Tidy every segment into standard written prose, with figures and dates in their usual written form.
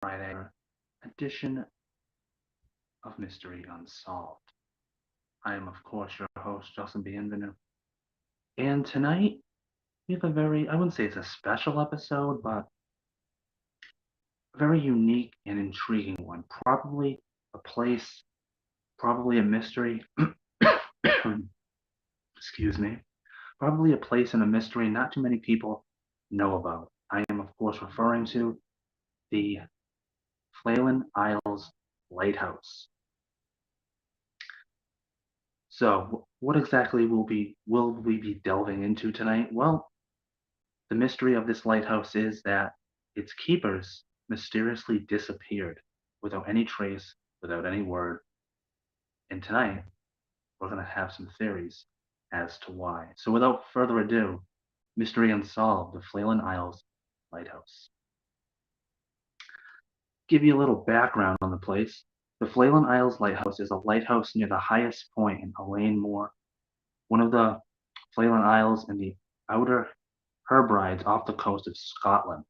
Friday edition of Mystery Unsolved. I am, of course, your host, Justin Bienvenu. And tonight, we have I wouldn't say it's a special episode, but a very unique and intriguing one. Probably a place, probably a mystery. Excuse me. Probably a place and a mystery not too many people know about. I am, of course, referring to the Flannan Isles Lighthouse. So, what exactly will we be delving into tonight? Well, the mystery of this lighthouse is that its keepers mysteriously disappeared without any trace, without any word. And tonight, we're going to have some theories as to why. So, without further ado, Mystery Unsolved, the Flannan Isles Lighthouse. Give you a little background on the place. The Flannan Isles Lighthouse is a lighthouse near the highest point in Elaine Moor, one of the Flannan Isles in the Outer Hebrides off the coast of Scotland.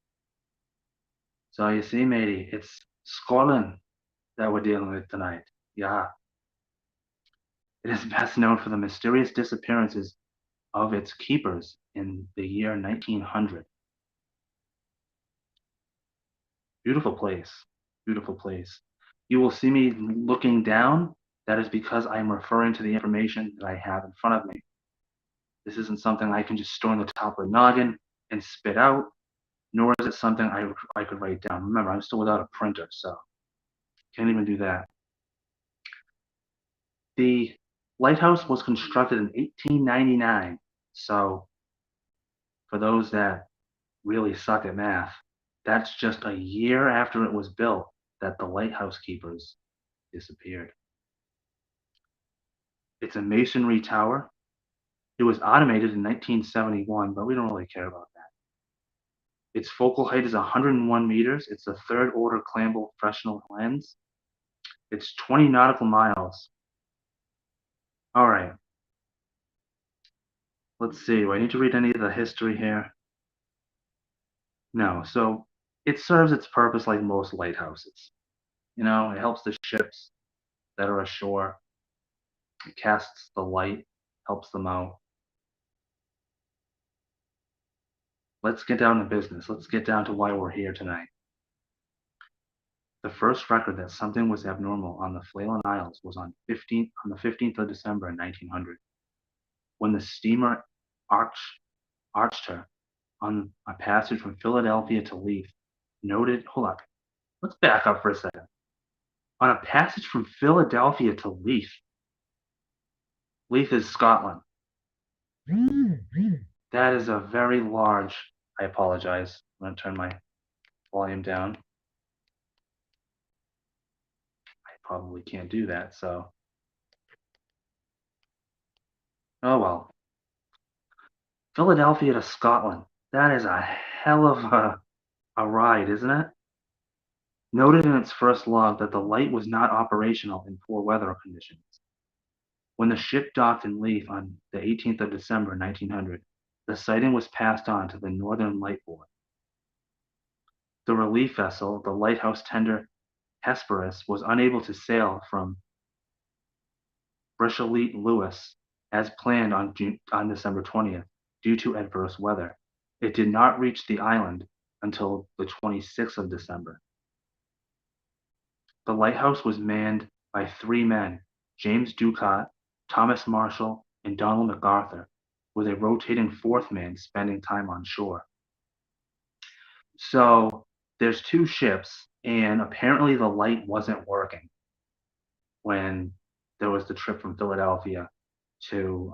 So you see, matey, it's Scotland that we're dealing with tonight. Yeah. It is best known for the mysterious disappearances of its keepers in the year 1900. Beautiful place. Beautiful place. You will see me looking down. That is because I'm referring to the information that I have in front of me. This isn't something I can just store on the top of the noggin and spit out, nor is it something I could write down. Remember, I'm still without a printer, so can't even do that. The lighthouse was constructed in 1899. So, for those that really suck at math, that's just a year after it was built that the lighthouse keepers disappeared. It's a masonry tower. It was automated in 1971, but we don't really care about that. Its focal height is 101 meters. It's a third order Campbell Fresnel lens. It's 20 nautical miles. All right. Let's see. Do I need to read any of the history here? No. So it serves its purpose like most lighthouses. You know, it helps the ships that are ashore. It casts the light, helps them out. Let's get down to business. Let's get down to why we're here tonight. The first record that something was abnormal on the Flannan Isles was on the 15th of December in 1900, when the steamer arched her on a passage from Philadelphia to Leith. Hold up. Let's back up for a second. On a passage from Philadelphia to Leith. Leith is Scotland. That is a very large. I apologize. I'm going to turn my volume down. I probably can't do that, so. Oh well. Philadelphia to Scotland. That is a hell of a ride, isn't it? Noted in its first log that the light was not operational in poor weather conditions. When the ship docked in Leith on the 18th of December 1900, the sighting was passed on to the Northern Light Board. The relief vessel, the lighthouse tender Hesperus, was unable to sail from Brichelet Lewis as planned on December 20th due to adverse weather. It did not reach the island until the 26th of December. The lighthouse was manned by 3 men, James Ducat, Thomas Marshall, and Donald MacArthur, with a rotating 4th man spending time on shore. So there's 2 ships, and apparently the light wasn't working when there was the trip from Philadelphia to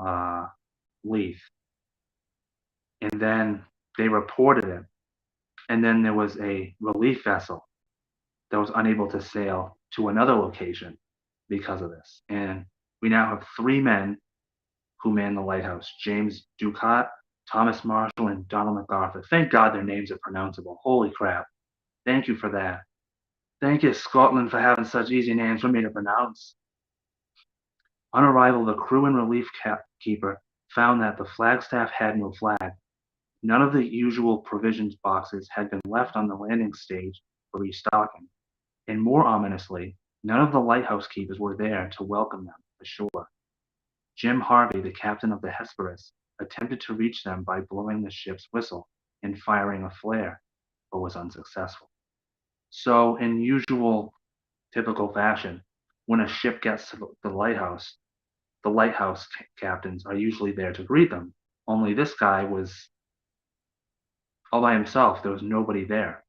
Leith. And then they reported it. And then there was a relief vessel that was unable to sail to another location because of this. And we now have 3 men who man the lighthouse: James Ducat, Thomas Marshall, and Donald MacArthur. Thank God their names are pronounceable. Holy crap. Thank you for that. Thank you, Scotland, for having such easy names for me to pronounce. On arrival, the crew and relief keeper found that the flagstaff had no flag. None of the usual provisions boxes had been left on the landing stage for restocking, and more ominously, none of the lighthouse keepers were there to welcome them ashore. Jim Harvey, the captain of the Hesperus, attempted to reach them by blowing the ship's whistle and firing a flare, but was unsuccessful. So, in usual, typical fashion, when a ship gets to the lighthouse captains are usually there to greet them. Only this guy was all by himself. There was nobody there.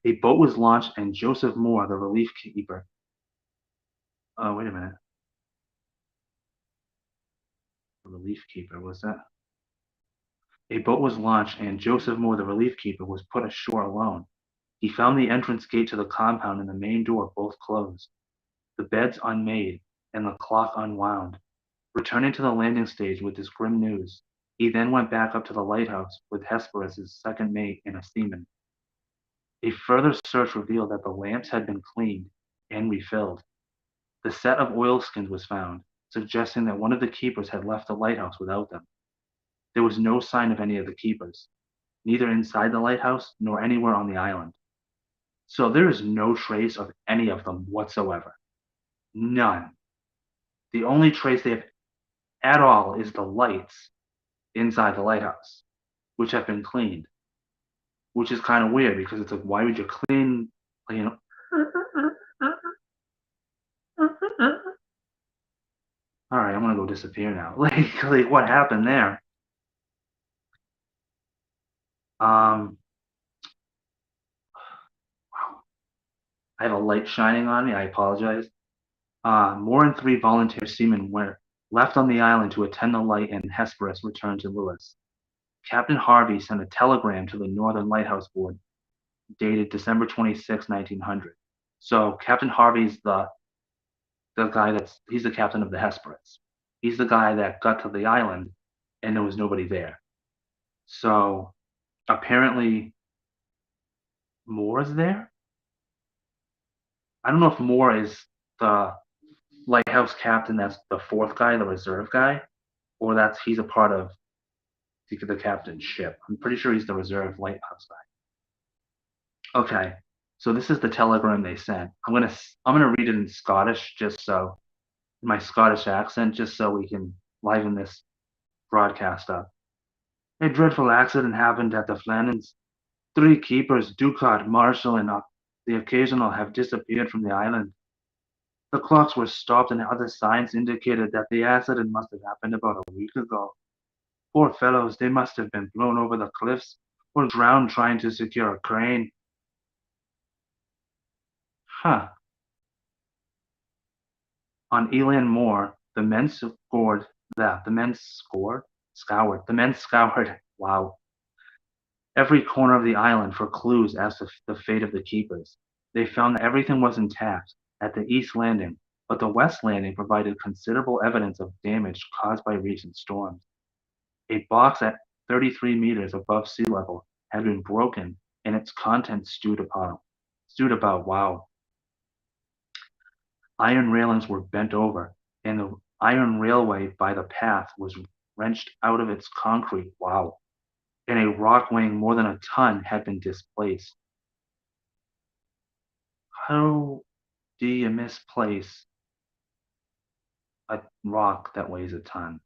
A boat was launched, and Joseph Moore, the relief keeper. Oh, wait a minute. The relief keeper was that? A boat was launched, and Joseph Moore, the relief keeper, was put ashore alone. He found the entrance gate to the compound and the main door both closed, the beds unmade, and the clock unwound. Returning to the landing stage with this grim news, he then went back up to the lighthouse with Hesperus's second mate and a seaman. A further search revealed that the lamps had been cleaned and refilled. The set of oilskins was found, suggesting that one of the keepers had left the lighthouse without them. There was no sign of any of the keepers, neither inside the lighthouse nor anywhere on the island. So there is no trace of any of them whatsoever. None. The only trace they have at all is the lights inside the lighthouse, which have been cleaned, which is kind of weird because it's like, why would you clean, you know? All right, I'm gonna go disappear now. Like what happened there? Wow. I have a light shining on me. I apologize. Moore and three volunteer seamen were left on the island to attend the light, and Hesperus returned to Lewis. Captain Harvey sent a telegram to the Northern Lighthouse Board dated December 26, 1900. So Captain Harvey's the guy he's the captain of the Hesperus. He's the guy that got to the island and there was nobody there. So apparently Moore's there. I don't know if Moore is the lighthouse captain that's the fourth guy, the reserve guy, or he's a part of the captain's ship. I'm pretty sure he's the reserve lighthouse guy. Okay, so this is the telegram they sent. I'm gonna read it in Scottish, my Scottish accent, just so we can liven this broadcast up. A dreadful accident happened at the Flannans. 3 keepers, Ducat, Marshall, and the Occasional, have disappeared from the island. The clocks were stopped, and other signs indicated that the accident must have happened about a week ago. Poor fellows, they must have been blown over the cliffs or drowned trying to secure a crane. Huh. On Elan Moor, the men scoured. Wow, every corner of the island for clues as to the fate of the keepers. They found that everything was intact at the east landing, but the west landing provided considerable evidence of damage caused by recent storms. A box at 33 meters above sea level had been broken and its contents stewed about. Wow. Iron railings were bent over, and the iron railway by the path was wrenched out of its concrete. Wow. And a rock weighing more than a ton had been displaced. How do you misplace a rock that weighs a ton?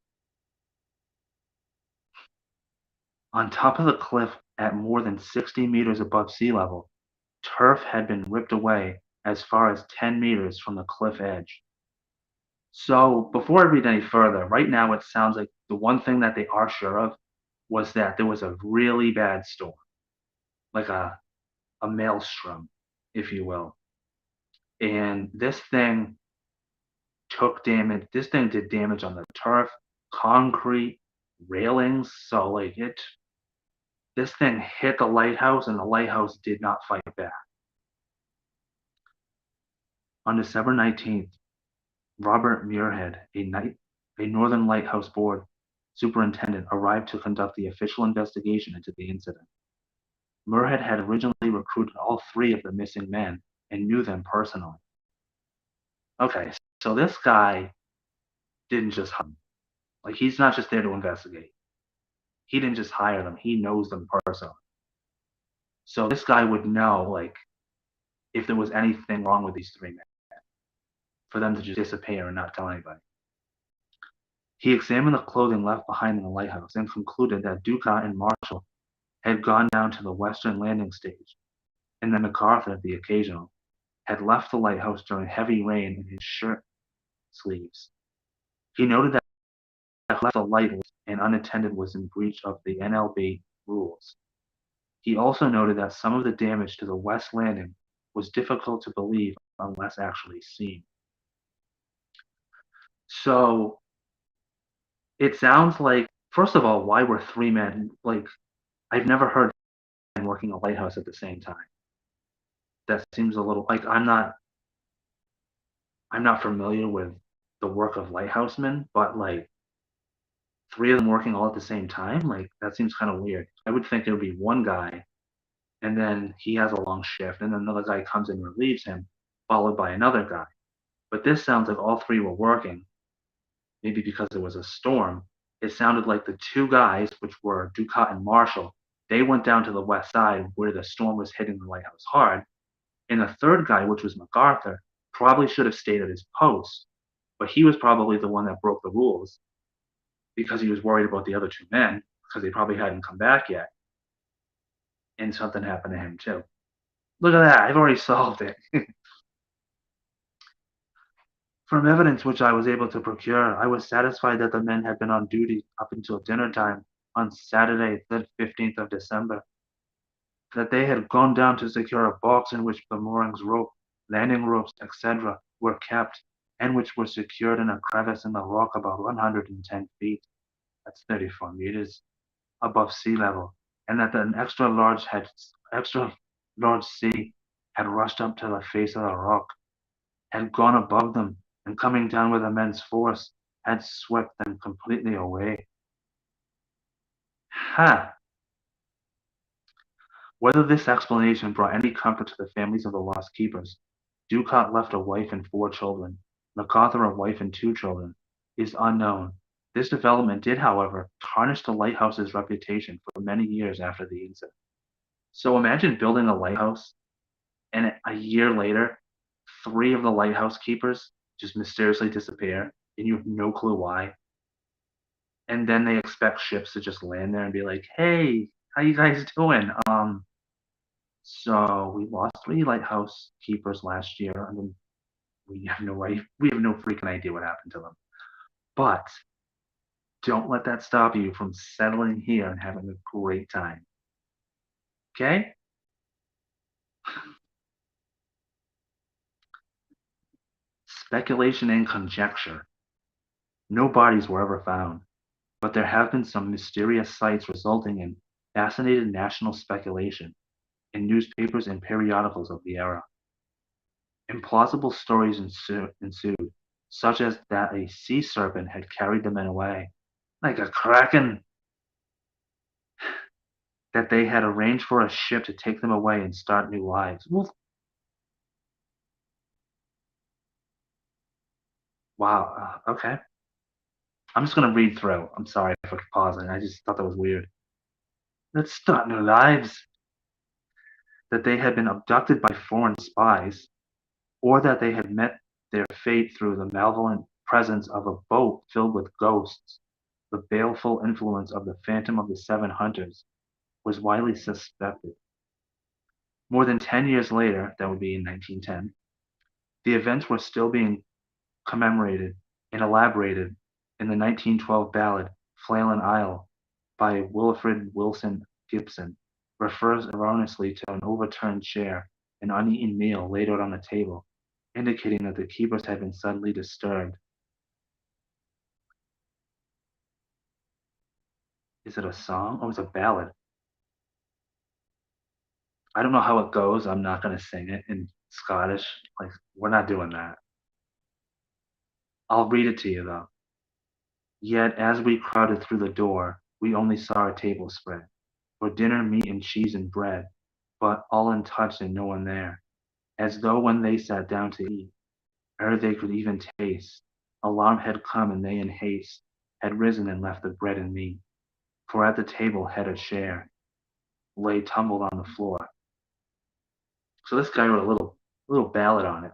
On top of the cliff at more than 60 meters above sea level, turf had been ripped away as far as 10 meters from the cliff edge. So, before I read any further, right now it sounds like the one thing that they are sure of was that there was a really bad storm, like a maelstrom, if you will. And this thing took damage. This thing did damage on the turf, concrete, railings. So, this thing hit the lighthouse, and the lighthouse did not fight back. On December 19th, Robert Muirhead, a Northern Lighthouse Board superintendent, arrived to conduct the official investigation into the incident. Muirhead had originally recruited all 3 of the missing men and knew them personally. Okay, so this guy didn't just hire them. Like, he's not just there to investigate. He didn't just hire them, he knows them personally. So this guy would know, like, if there was anything wrong with these three men, for them to just disappear and not tell anybody. He examined the clothing left behind in the lighthouse and concluded that Ducat and Marshall had gone down to the western landing stage, and that MacArthur, the occasional, had left the lighthouse during heavy rain in his shirt sleeves. He noted that left the light and unattended was in breach of the NLB rules. He also noted that some of the damage to the west landing was difficult to believe unless actually seen. So it sounds like, first of all, why were three men, like, I've never heard men working a lighthouse at the same time. That seems a little like I'm not familiar with the work of lighthousemen, but like three of them working all at the same time, like that seems kind of weird. I would think there would be one guy, and then he has a long shift, and then another guy comes and relieves him, followed by another guy. But this sounds like all three were working, maybe because it was a storm. It sounded like the two guys, which were Ducat and Marshall, they went down to the west side where the storm was hitting the lighthouse hard. And the third guy, which was MacArthur, probably should have stayed at his post, but he was probably the one that broke the rules because he was worried about the other two men because they probably hadn't come back yet. And something happened to him too. Look at that, I've already solved it. From evidence which I was able to procure, I was satisfied that the men had been on duty up until dinner time on Saturday, the 15th of December, that they had gone down to secure a box in which the moorings rope, landing ropes, etc., were kept, and which were secured in a crevice in the rock about 110 feet, that's 34 meters, above sea level, and that an extra large sea had rushed up to the face of the rock, had gone above them, and coming down with immense force, had swept them completely away. Ha! Whether this explanation brought any comfort to the families of the lost keepers, Ducat left a wife and 4 children, MacArthur a wife and 2 children, is unknown. This development did, however, tarnish the lighthouse's reputation for many years after the incident. So imagine building a lighthouse, and a year later, 3 of the lighthouse keepers just mysteriously disappear, and you have no clue why. And then they expect ships to just land there and be like, "Hey, how you guys doing? So we lost 3 lighthouse keepers last year, and then we have no freaking idea what happened to them. But don't let that stop you from settling here and having a great time. Okay? Speculation and conjecture. No bodies were ever found, but there have been some mysterious sights resulting in fascinating national speculation in newspapers and periodicals of the era. Implausible stories ensued, such as that a sea serpent had carried the men away, like a kraken, that they had arranged for a ship to take them away and start new lives. Well, wow, okay. I'm just going to read through. I'm sorry for pausing. I just thought that was weird. Let's start new lives. That they had been abducted by foreign spies, or that they had met their fate through the malevolent presence of a boat filled with ghosts. The baleful influence of the Phantom of the Seven Hunters was widely suspected. More than 10 years later, that would be in 1910, the events were still being commemorated and elaborated in the 1912 ballad "Flannan Isle" by Wilfred Wilson Gibson, refers erroneously to an overturned chair, an uneaten meal laid out on the table, indicating that the keepers had been suddenly disturbed. Is it a song? Oh, it's a ballad. I don't know how it goes. I'm not going to sing it in Scottish. Like, we're not doing that. I'll read it to you, though. Yet as we crowded through the door, we only saw a table spread, for dinner meat and cheese and bread, but all untouched and no one there, as though when they sat down to eat, ere they could even taste, alarm had come and they in haste had risen and left the bread and meat, for at the table head a chair lay tumbled on the floor, So this guy wrote a little ballad on it.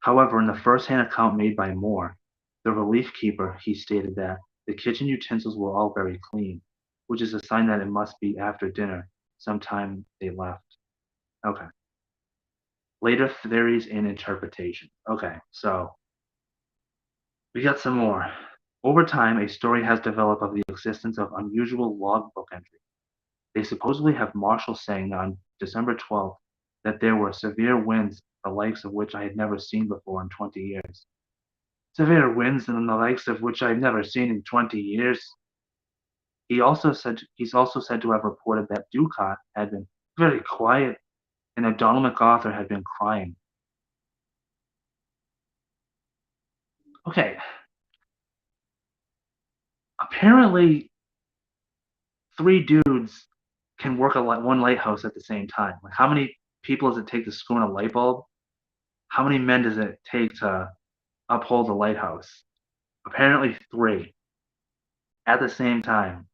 However, in the first-hand account made by Moore, the relief keeper, he stated that the kitchen utensils were all very clean, which is a sign that it must be after dinner, sometime they left. Okay. Later theories and interpretation. Okay, so we got some more. Over time, a story has developed of the existence of unusual logbook entries. They supposedly have Marshall saying on December 12th that there were severe winds, the likes of which I had never seen before in 20 years. Severe winds and the likes of which I've never seen in 20 years. He's also said to have reported that Ducat had been very quiet and that Donald MacArthur had been crying. Okay, apparently 3 dudes can work one lighthouse at the same time. Like, how many people does it take to screw in a light bulb? How many men does it take to uphold a lighthouse? Apparently 3 at the same time.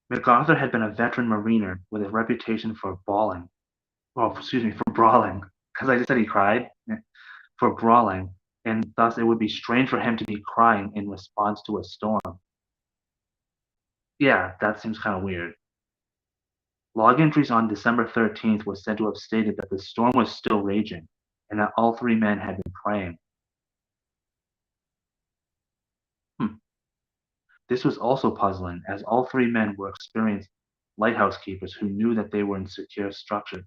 MacArthur had been a veteran mariner with a reputation for bawling. Oh, excuse me, for brawling. Because I just said he cried. For brawling, and thus it would be strange for him to be crying in response to a storm. Yeah, that seems kind of weird. Log entries on December 13th was said to have stated that the storm was still raging and that all 3 men had been praying. Hmm. This was also puzzling, as all 3 men were experienced lighthouse keepers who knew that they were in secure structure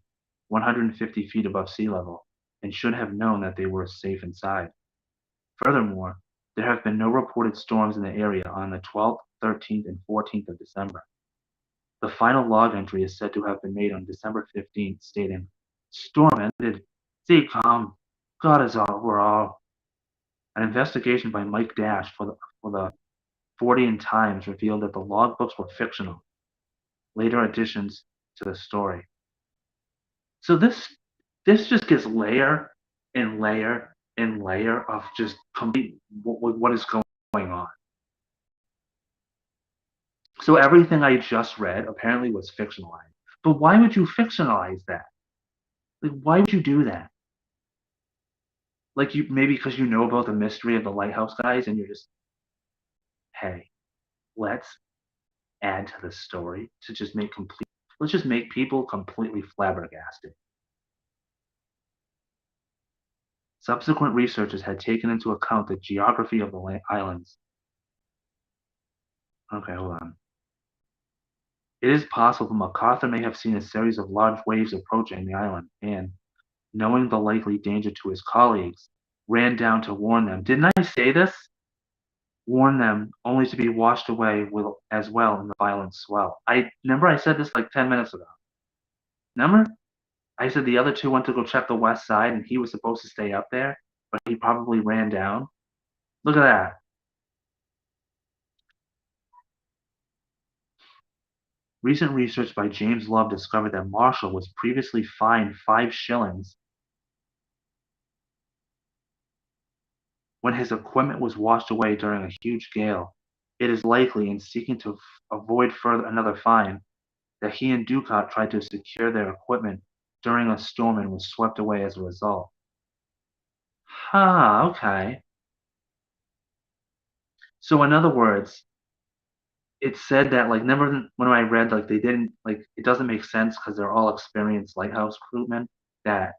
150 feet above sea level and should have known that they were safe inside. Furthermore, there have been no reported storms in the area on the 12th, 13th, and 14th of December. The final log entry is said to have been made on December 15th, stating, "Storm ended. Sea calm. God is over all." An investigation by Mike Dash for the Fortean Times revealed that the logbooks were fictional, later additions to the story. So this just gets layer and layer and layer of just complete what is going on. So everything I just read apparently was fictionalized. But why would you fictionalize that? Like, why would you do that? Like, you maybe because you know about the mystery of the lighthouse guys and you're just, hey, let's add to the story to just make complete. Let's just make people completely flabbergasted. Subsequent researchers had taken into account the geography of the islands. Okay, hold on. It is possible MacArthur may have seen a series of large waves approaching the island and, knowing the likely danger to his colleagues, ran down to warn them. Didn't I say this? Warn them, only to be washed away as well in the violent swell. I remember I said this like 10 minutes ago. Remember? I said the other 2 went to go check the west side and he was supposed to stay up there, but he probably ran down. Look at that. Recent research by James Love discovered that Marshall was previously fined 5 shillings when his equipment was washed away during a huge gale. It is likely, in seeking to avoid another fine, that he and Ducat tried to secure their equipment during a storm and was swept away as a result. Huh, okay. So in other words, it said that like never when I read like they didn't like it doesn't make sense because they're all experienced lighthouse crewmen that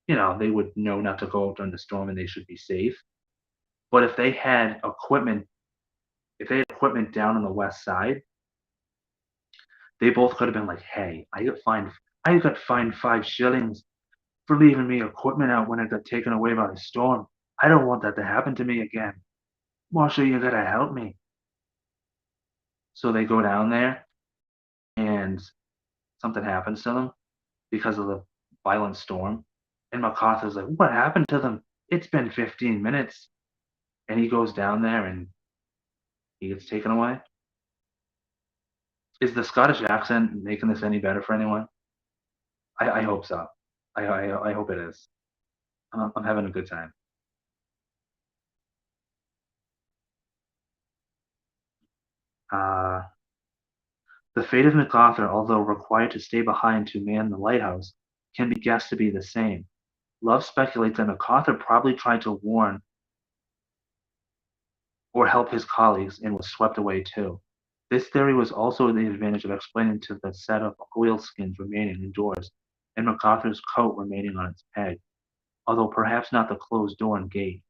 they would know not to go out during the storm and they should be safe. But if they had equipment down on the west side, they both could have been like, "Hey, I got fined 5 shillings for leaving me equipment out when it got taken away by the storm. I don't want that to happen to me again. Marshall, you gotta help me." So they go down there and something happens to them because of the violent storm. And MacArthur's like, "What happened to them? It's been 15 minutes." And he goes down there and he gets taken away. Is the Scottish accent making this any better for anyone? I hope so. I hope it is. I'm having a good time. Uh, The fate of MacArthur, although required to stay behind to man the lighthouse, can be guessed to be the same. Love speculates that MacArthur probably tried to warn or help his colleagues and was swept away too. This theory was also the advantage of explaining to the set of oilskins remaining indoors and MacArthur's coat remaining on its peg, although perhaps not the closed door and gate.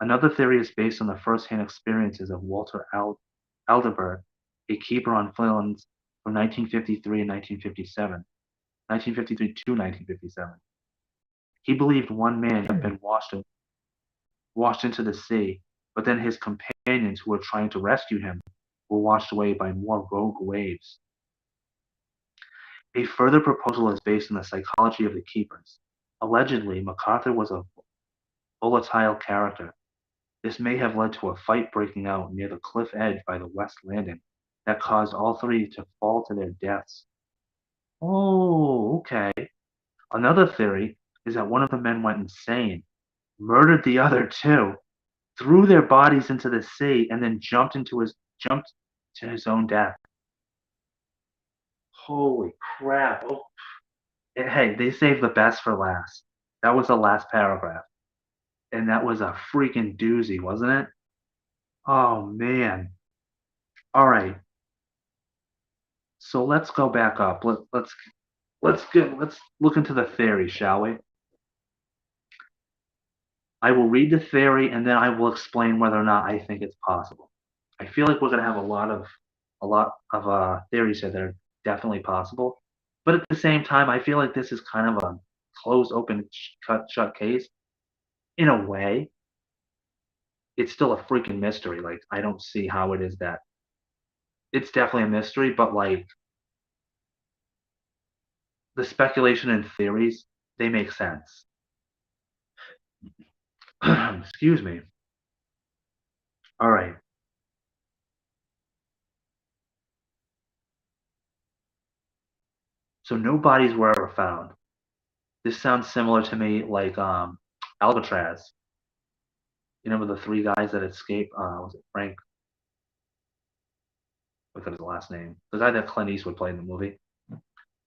Another theory is based on the first-hand experiences of Walter Aldebert, a keeper on Flannan from 1953 and 1957, 1953 to 1957. He believed one man had been washed into the sea, but then his companions who were trying to rescue him were washed away by more rogue waves. A further proposal is based on the psychology of the keepers. Allegedly, MacArthur was a volatile character. This may have led to a fight breaking out near the cliff edge by the west landing that caused all three to fall to their deaths. Oh, okay. Another theory is that one of the men went insane, murdered the other two, threw their bodies into the sea, and then jumped to his own death. Holy crap. Oh, hey, they saved the best for last. That was the last paragraph. And that was a freaking doozy, wasn't it? Oh man. All right. So let's go back up. Let's look into the theory, shall we? I will read the theory and then I will explain whether or not I think it's possible. I feel like we're gonna have a lot of theories here that are definitely possible, but at the same time, I feel like this is kind of a closed, open, shut case. In a way, it's still a freaking mystery. Like I don't see how it is that it's definitely a mystery, but like the speculation and theories, they make sense. Excuse me. All right. So no bodies were ever found. This sounds similar to me like Alcatraz. You remember the three guys that escaped? Was it Frank? What was his last name? The guy that Clint Eastwood played in the movie.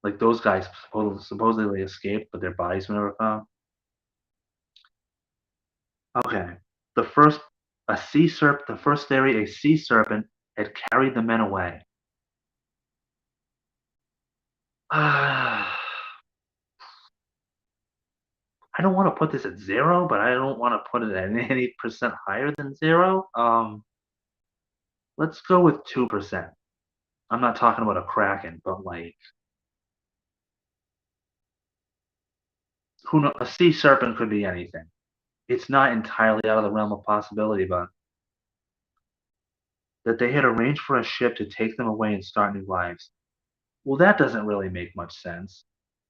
Like those guys supposedly escaped, but their bodies were never found. Okay. The first the first theory, a sea serpent had carried the men away. I don't want to put this at zero, but I don't want to put it at any percent higher than zero. Let's go with 2%. I'm not talking about a kraken, but like who knows? A sea serpent could be anything. It's not entirely out of the realm of possibility, but that they had arranged for a ship to take them away and start new lives. Well, that doesn't really make much sense.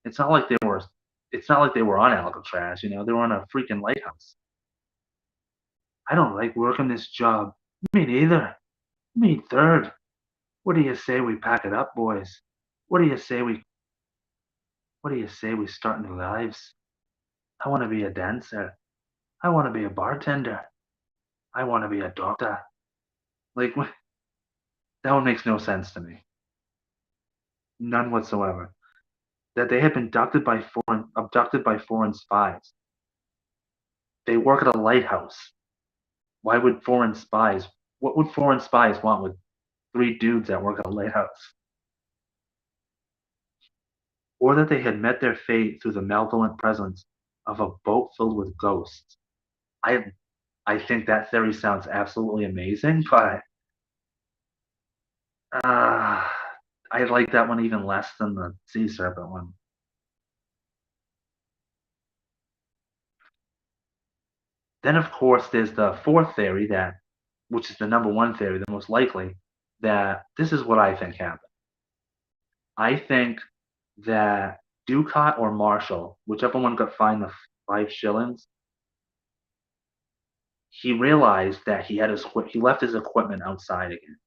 It's not like they were. It's not like they were on Alcatraz. They were on a freaking lighthouse. I don't like working this job. Me neither. Me third. What do you say we pack it up, boys? What do you say we? What do you say we start new lives? I want to be a dancer. I want to be a bartender. I want to be a doctor. Like that one makes no sense to me. None whatsoever. That they had been abducted by foreign spies. They work at a lighthouse. Why would foreign spies? What would foreign spies want with three dudes that work at a lighthouse? Or that they had met their fate through the malevolent presence of a boat filled with ghosts. I I think that theory sounds absolutely amazing, but uh, I like that one even less than the sea serpent one. Then, of course, there's the fourth theory which is the number one theory, the most likely, that this is what I think happened. I think that Ducat or Marshall, whichever one got fined the 5 shillings, he realized that he left his equipment outside again.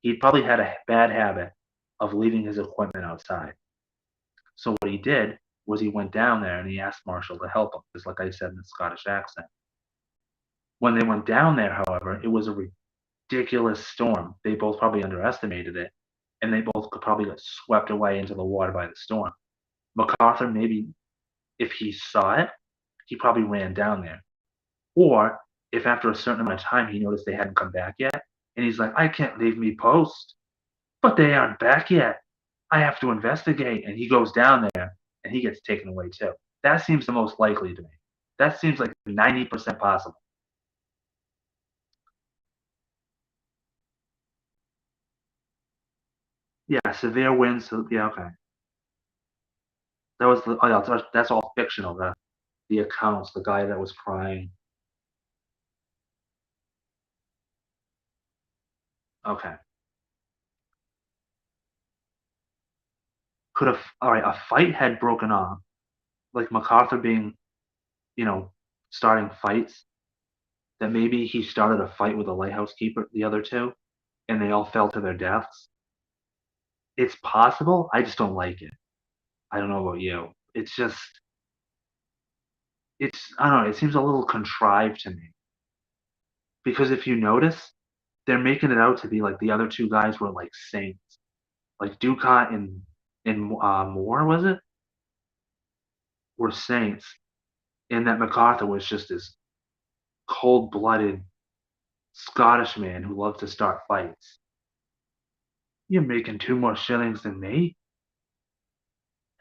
He probably had a bad habit of leaving his equipment outside. So what he did was he went down there and he asked Marshall to help him, just like I said in the Scottish accent. When they went down there, however, it was a ridiculous storm. They both probably underestimated it, and they both could probably get swept away into the water by the storm. MacArthur, maybe if he saw it, he probably ran down there. Or if after a certain amount of time he noticed they hadn't come back yet, and he's like, I can't leave me post, but they aren't back yet. I have to investigate. And he goes down there and he gets taken away too. That seems the most likely to me. That seems like 90% possible. Yeah, severe winds. So, yeah, okay. That was the. Oh, yeah, that's all fictional. The accounts, the guy that was crying. Okay. Could have. All right, a fight had broken off, like MacArthur being, you know, starting fights. That maybe he started a fight with the lighthouse keeper, the other two, and they all fell to their deaths. It's possible. I just don't like it. I don't know about you. It's just, I don't know. It seems a little contrived to me because if you notice, they're making it out to be like the other two guys were like saints, like Ducat and Moore, was it, were saints, and that MacArthur was just this cold-blooded Scottish man who loved to start fights. You're making two more shillings than me.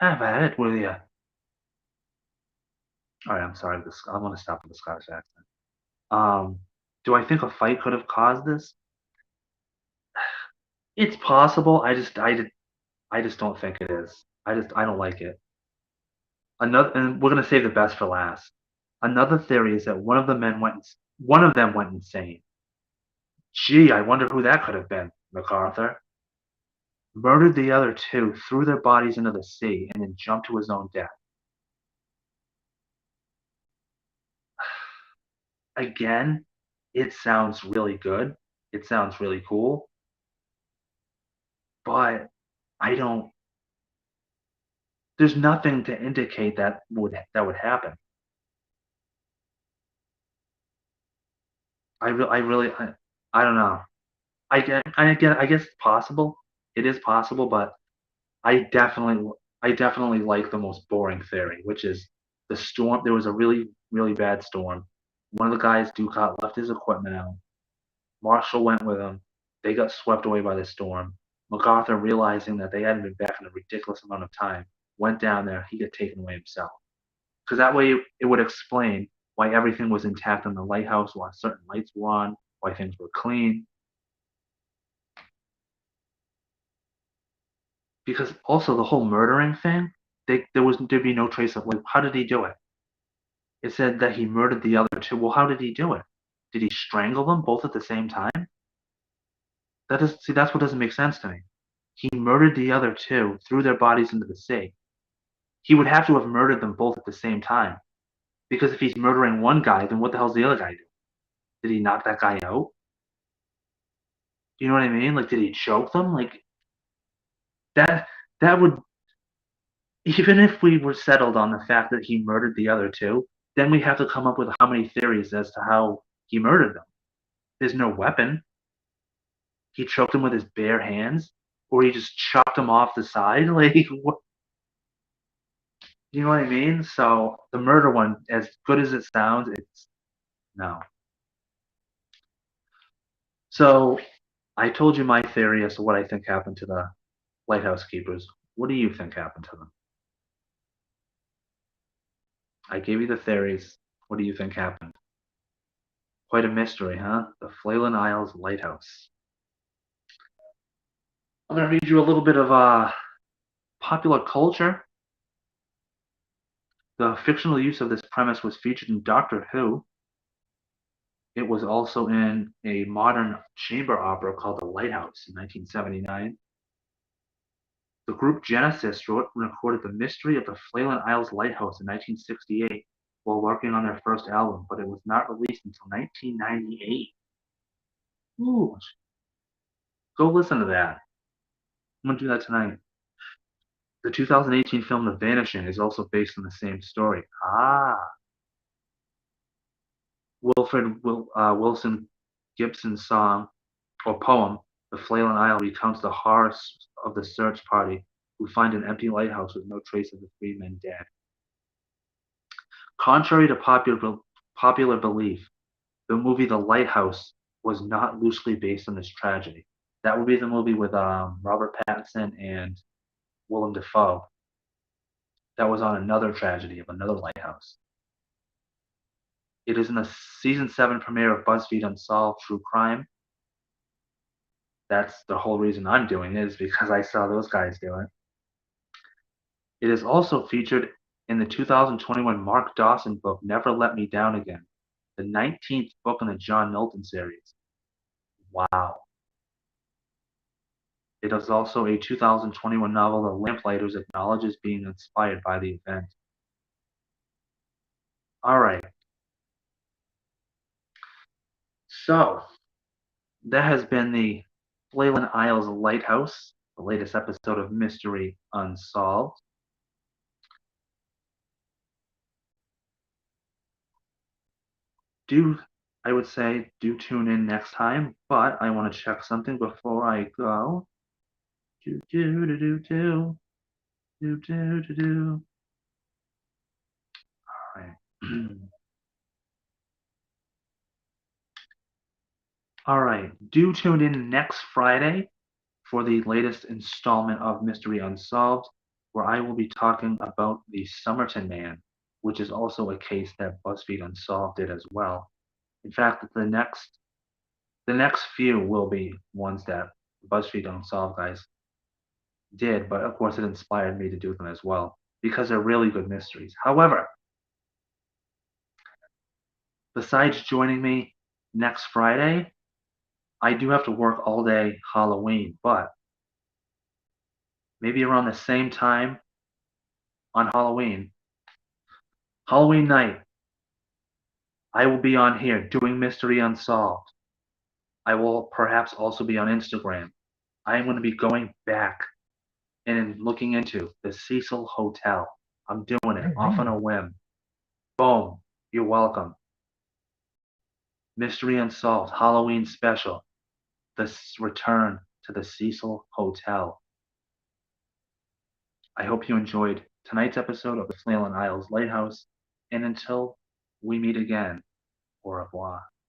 Have at it, will you? All right, I'm sorry. I want to stop with the Scottish accent. Um, do I think a fight could have caused this? It's possible. I just don't think it is. I don't like it. Another, and we're gonna save the best for last. Another theory is that one of them went insane. Gee, I wonder who that could have been. MacArthur murdered the other two, threw their bodies into the sea, and then jumped to his own death. Again, it sounds really good. It sounds really cool, but I don't. There's nothing to indicate that would happen. I really, I don't know. I guess it's possible. It is possible, but I definitely, I definitely like the most boring theory, which is the storm. There was a really bad storm. One of the guys, Ducat, left his equipment out. Marshall went with him. They got swept away by the storm. MacArthur, realizing that they hadn't been back in a ridiculous amount of time, went down there. He got taken away himself. Because that way it would explain why everything was intact in the lighthouse, why certain lights were on, why things were clean. Because also the whole murdering thing, there'd be no trace of like how did he do it? It said that he murdered the other two. Well, how did he do it? Did he strangle them both at the same time? That's what doesn't make sense to me. He murdered the other two, threw their bodies into the sea. He would have to have murdered them both at the same time. Because if he's murdering one guy, then what the hell's the other guy do? Did he knock that guy out? You know what I mean? Like, did he choke them? Like that. That would, even if we were settled on the fact that he murdered the other two, then we have to come up with how many theories as to how he murdered them. There's no weapon. He choked them with his bare hands, or he just chopped them off the side. Like, what, you know what I mean? So the murder one, as good as it sounds, it's no. So I told you my theory as to what I think happened to the lighthouse keepers. What do you think happened to them? I gave you the theories. What do you think happened? Quite a mystery, huh? The Flannan Isles Lighthouse. I'm going to read you a little bit of popular culture. The fictional use of this premise was featured in Doctor Who. It was also in a modern chamber opera called The Lighthouse in 1979. The group Genesis wrote and recorded The Mystery of the Flannan Isles Lighthouse in 1968 while working on their first album, but it was not released until 1998. Ooh, go listen to that. I'm going to do that tonight. The 2018 film The Vanishing is also based on the same story. Ah, Wilfred Wilson Gibson's song or poem The Flannan Isle recounts the horrors of the search party who find an empty lighthouse with no trace of the three men dead. Contrary to popular belief, the movie The Lighthouse was not loosely based on this tragedy. That would be the movie with Robert Pattinson and Willem Dafoe. That was on another tragedy of another lighthouse. It is in the season 7 premiere of BuzzFeed Unsolved True Crime. That's the whole reason I'm doing it, is because I saw those guys do it. It is also featured in the 2021 Mark Dawson book Never Let Me Down Again, the 19th book in the John Milton series. Wow. It is also a 2021 novel, The Lamplighters, acknowledges being inspired by the event. All right. So, that has been the Flannan Isles Lighthouse, the latest episode of Mystery Unsolved. I would say, do tune in next time, but I want to check something before I go. Do, do, do, do, do. Do, do, do, do. All right. All right. Do tune in next Friday for the latest installment of Mystery Unsolved, where I will be talking about the Somerton Man, which is also a case that BuzzFeed Unsolved did as well. In fact, the next few will be ones that BuzzFeed Unsolved guys did, but of course it inspired me to do them as well because they're really good mysteries. However, besides joining me next Friday, I do have to work all day Halloween, but maybe around the same time on Halloween night, I will be on here doing Mystery Unsolved. I will perhaps also be on Instagram. I am going to be going back and looking into the Cecil Hotel. I'm doing it off on a whim. Boom. You're welcome. Mystery Unsolved Halloween special. The return to the Cecil Hotel. I hope you enjoyed tonight's episode of the Flannan Isles Lighthouse, and until we meet again, au revoir.